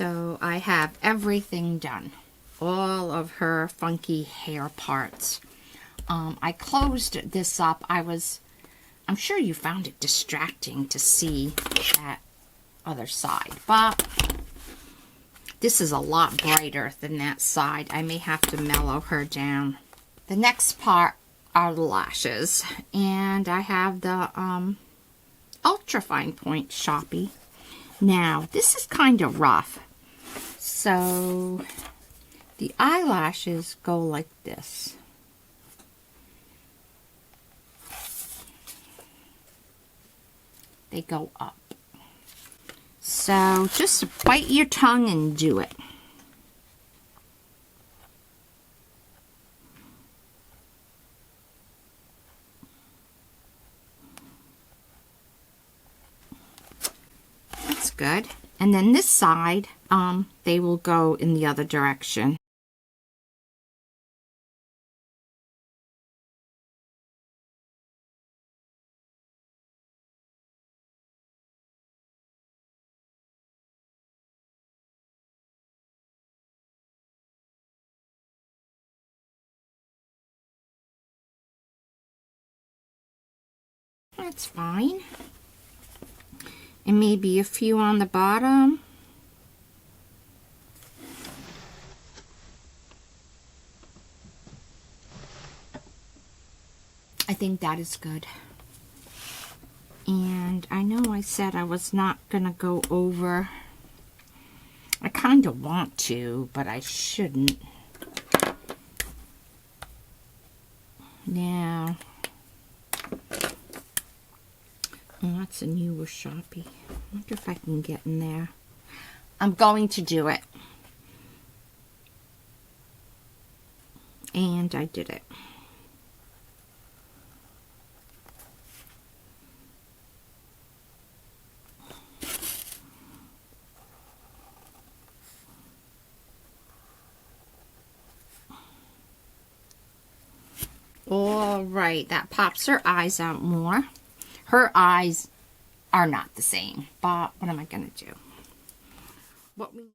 So I have everything done. All of her funky hair parts. I closed this up. I'm sure you found it distracting to see that other side, but this is a lot brighter than that side. I may have to mellow her down. The next part are the lashes, and I have the ultra fine point Sharpie. Now this is kind of rough, so the eyelashes go like this. They go up. So just bite your tongue and do it. That's good. And then this side, they will go in the other direction. That's fine. And maybe a few on the bottom. I think that is good. And I know I said I was not going to go over. I kind of want to, but I shouldn't. Now, oh, that's a newer Sharpie. I wonder if I can get in there. I'm going to do it. And I did it. All right, that pops her eyes out more. Her eyes are not the same, but what am I going to do?